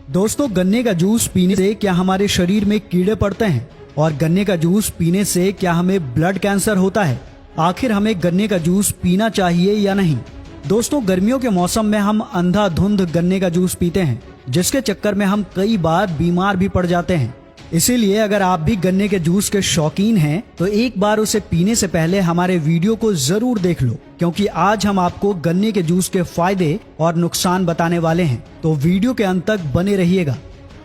दोस्तों, गन्ने का जूस पीने से क्या हमारे शरीर में कीड़े पड़ते हैं और गन्ने का जूस पीने से क्या हमें ब्लड कैंसर होता है? आखिर हमें गन्ने का जूस पीना चाहिए या नहीं? दोस्तों, गर्मियों के मौसम में हम अंधाधुंध गन्ने का जूस पीते हैं, जिसके चक्कर में हम कई बार बीमार भी पड़ जाते हैं। इसीलिए अगर आप भी गन्ने के जूस के शौकीन हैं तो एक बार उसे पीने से पहले हमारे वीडियो को जरूर देख लो, क्योंकि आज हम आपको गन्ने के जूस के फायदे और नुकसान बताने वाले हैं। तो वीडियो के अंत तक बने रहिएगा।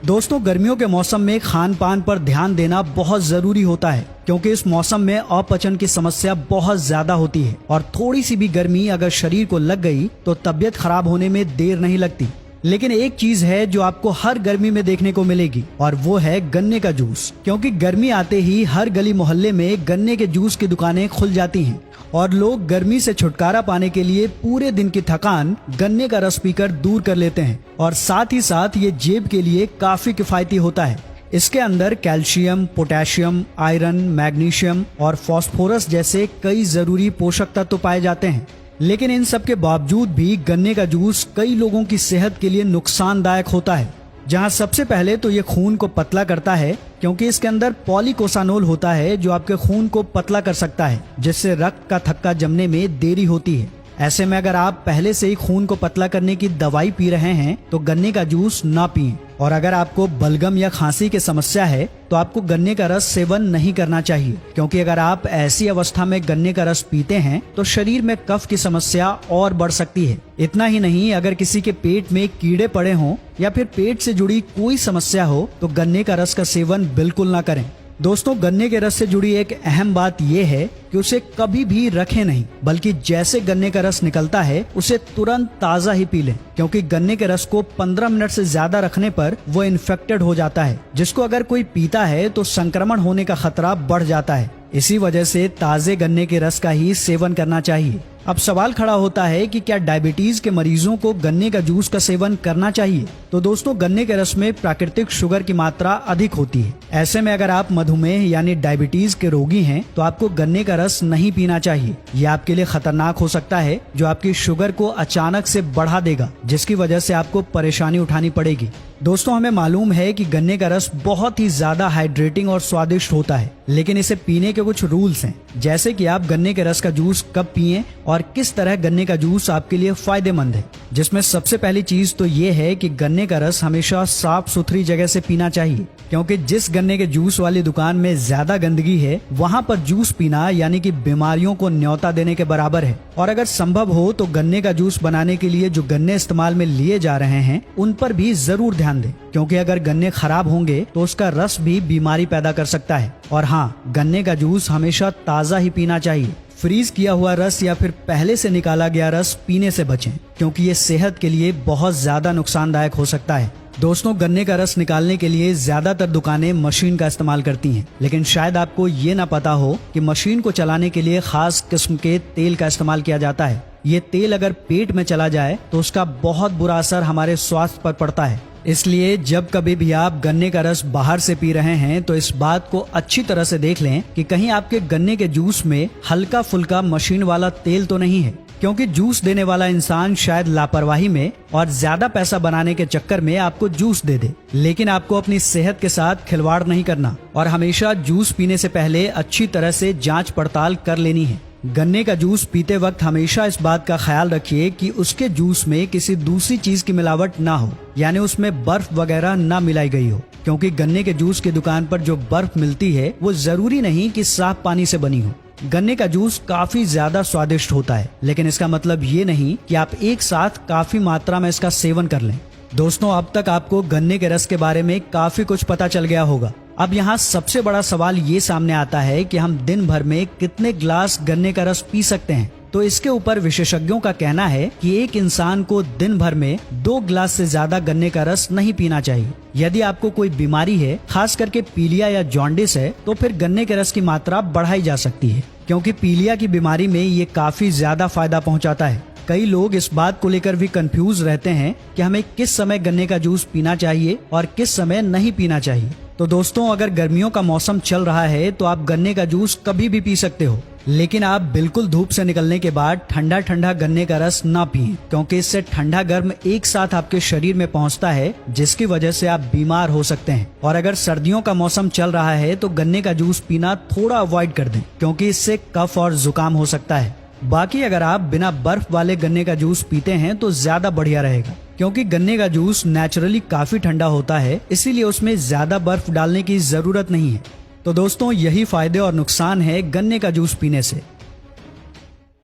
दोस्तों, गर्मियों के मौसम में खान पान पर ध्यान देना बहुत जरूरी होता है, क्योंकि इस मौसम में अपचन की समस्या बहुत ज्यादा होती है और थोड़ी सी भी गर्मी अगर शरीर को लग गई तो तबीयत खराब होने में देर नहीं लगती। लेकिन एक चीज है जो आपको हर गर्मी में देखने को मिलेगी, और वो है गन्ने का जूस। क्योंकि गर्मी आते ही हर गली मोहल्ले में गन्ने के जूस की दुकानें खुल जाती हैं और लोग गर्मी से छुटकारा पाने के लिए पूरे दिन की थकान गन्ने का रस पीकर दूर कर लेते हैं। और साथ ही साथ ये जेब के लिए काफी किफायती होता है। इसके अंदर कैल्शियम, पोटेशियम, आयरन, मैग्नीशियम और फास्फोरस जैसे कई जरूरी पोषक तत्व पाए जाते हैं। लेकिन इन सब के बावजूद भी गन्ने का जूस कई लोगों की सेहत के लिए नुकसानदायक होता है। जहां सबसे पहले तो ये खून को पतला करता है, क्योंकि इसके अंदर पॉलीकोसानोल होता है जो आपके खून को पतला कर सकता है, जिससे रक्त का थक्का जमने में देरी होती है। ऐसे में अगर आप पहले से ही खून को पतला करने की दवाई पी रहे हैं तो गन्ने का जूस ना पिएं। और अगर आपको बलगम या खांसी की समस्या है तो आपको गन्ने का रस सेवन नहीं करना चाहिए, क्योंकि अगर आप ऐसी अवस्था में गन्ने का रस पीते हैं तो शरीर में कफ की समस्या और बढ़ सकती है। इतना ही नहीं, अगर किसी के पेट में कीड़े पड़े हों या फिर पेट से जुड़ी कोई समस्या हो तो गन्ने का रस का सेवन बिल्कुल ना करें। दोस्तों, गन्ने के रस से जुड़ी एक अहम बात यह है कि उसे कभी भी रखें नहीं, बल्कि जैसे गन्ने का रस निकलता है उसे तुरंत ताज़ा ही पी लें, क्योंकि गन्ने के रस को 15 मिनट से ज्यादा रखने पर वो इन्फेक्टेड हो जाता है, जिसको अगर कोई पीता है तो संक्रमण होने का खतरा बढ़ जाता है। इसी वजह से ताजे गन्ने के रस का ही सेवन करना चाहिए। अब सवाल खड़ा होता है कि क्या डायबिटीज के मरीजों को गन्ने का जूस का सेवन करना चाहिए? तो दोस्तों, गन्ने के रस में प्राकृतिक शुगर की मात्रा अधिक होती है। ऐसे में अगर आप मधुमेह यानी डायबिटीज के रोगी हैं तो आपको गन्ने का रस नहीं पीना चाहिए। ये आपके लिए खतरनाक हो सकता है, जो आपकी शुगर को अचानक से बढ़ा देगा, जिसकी वजह से आपको परेशानी उठानी पड़ेगी। दोस्तों, हमें मालूम है कि गन्ने का रस बहुत ही ज्यादा हाइड्रेटिंग और स्वादिष्ट होता है, लेकिन इसे पीने के कुछ रूल्स हैं, जैसे कि आप गन्ने के रस का जूस कब पिएं और किस तरह गन्ने का जूस आपके लिए फायदेमंद है। जिसमें सबसे पहली चीज तो ये है कि गन्ने का रस हमेशा साफ सुथरी जगह से पीना चाहिए, क्योंकि जिस गन्ने के जूस वाली दुकान में ज्यादा गंदगी है वहाँ पर जूस पीना यानी कि बीमारियों को न्योता देने के बराबर है। और अगर संभव हो तो गन्ने का जूस बनाने के लिए जो गन्ने इस्तेमाल में लिए जा रहे हैं उन पर भी जरूर ध्यान दें, क्योंकि अगर गन्ने खराब होंगे तो उसका रस भी बीमारी पैदा कर सकता है। और हाँ, गन्ने का जूस हमेशा ताज़ा ही पीना चाहिए। फ्रीज किया हुआ रस या फिर पहले से निकाला गया रस पीने से बचें, क्योंकि ये सेहत के लिए बहुत ज्यादा नुकसानदायक हो सकता है। दोस्तों, गन्ने का रस निकालने के लिए ज्यादातर दुकानें मशीन का इस्तेमाल करती हैं, लेकिन शायद आपको ये ना पता हो कि मशीन को चलाने के लिए खास किस्म के तेल का इस्तेमाल किया जाता है। ये तेल अगर पेट में चला जाए तो उसका बहुत बुरा असर हमारे स्वास्थ्य पर पड़ता है। इसलिए जब कभी भी आप गन्ने का रस बाहर से पी रहे हैं तो इस बात को अच्छी तरह से देख लें कि कहीं आपके गन्ने के जूस में हल्का फुल्का मशीन वाला तेल तो नहीं है, क्योंकि जूस देने वाला इंसान शायद लापरवाही में और ज्यादा पैसा बनाने के चक्कर में आपको जूस दे दे। लेकिन आपको अपनी सेहत के साथ खिलवाड़ नहीं करना और हमेशा जूस पीने से पहले अच्छी तरह से जांच पड़ताल कर लेनी है। गन्ने का जूस पीते वक्त हमेशा इस बात का ख्याल रखिए कि उसके जूस में किसी दूसरी चीज की मिलावट ना हो, यानी उसमें बर्फ वगैरह ना मिलाई गई हो, क्योंकि गन्ने के जूस की दुकान पर जो बर्फ मिलती है वो जरूरी नहीं कि साफ पानी से बनी हो। गन्ने का जूस काफी ज्यादा स्वादिष्ट होता है, लेकिन इसका मतलब ये नहीं कि आप एक साथ काफी मात्रा में इसका सेवन कर लें। दोस्तों, अब तक आपको गन्ने के रस के बारे में काफी कुछ पता चल गया होगा। अब यहाँ सबसे बड़ा सवाल ये सामने आता है कि हम दिन भर में कितने ग्लास गन्ने का रस पी सकते हैं। तो इसके ऊपर विशेषज्ञों का कहना है कि एक इंसान को दिन भर में 2 ग्लास से ज्यादा गन्ने का रस नहीं पीना चाहिए। यदि आपको कोई बीमारी है, खास करके पीलिया या जॉन्डिस है, तो फिर गन्ने के रस की मात्रा बढ़ाई जा सकती है, क्योंकि पीलिया की बीमारी में ये काफी ज्यादा फायदा पहुंचाता है। कई लोग इस बात को लेकर भी कंफ्यूज रहते हैं कि हमें किस समय गन्ने का जूस पीना चाहिए और किस समय नहीं पीना चाहिए। तो दोस्तों, अगर गर्मियों का मौसम चल रहा है तो आप गन्ने का जूस कभी भी पी सकते हो, लेकिन आप बिल्कुल धूप से निकलने के बाद ठंडा ठंडा गन्ने का रस ना पिएं, क्योंकि इससे ठंडा गर्म एक साथ आपके शरीर में पहुंचता है, जिसकी वजह से आप बीमार हो सकते हैं। और अगर सर्दियों का मौसम चल रहा है तो गन्ने का जूस पीना थोड़ा अवॉइड कर दें, क्योंकि इससे कफ और जुकाम हो सकता है। बाकी अगर आप बिना बर्फ वाले गन्ने का जूस पीते हैं तो ज्यादा बढ़िया रहेगा, क्योंकि गन्ने का जूस नेचुरली काफी ठंडा होता है, इसीलिए उसमें ज्यादा बर्फ डालने की जरूरत नहीं है। तो दोस्तों, यही फायदे और नुकसान है गन्ने का जूस पीने से।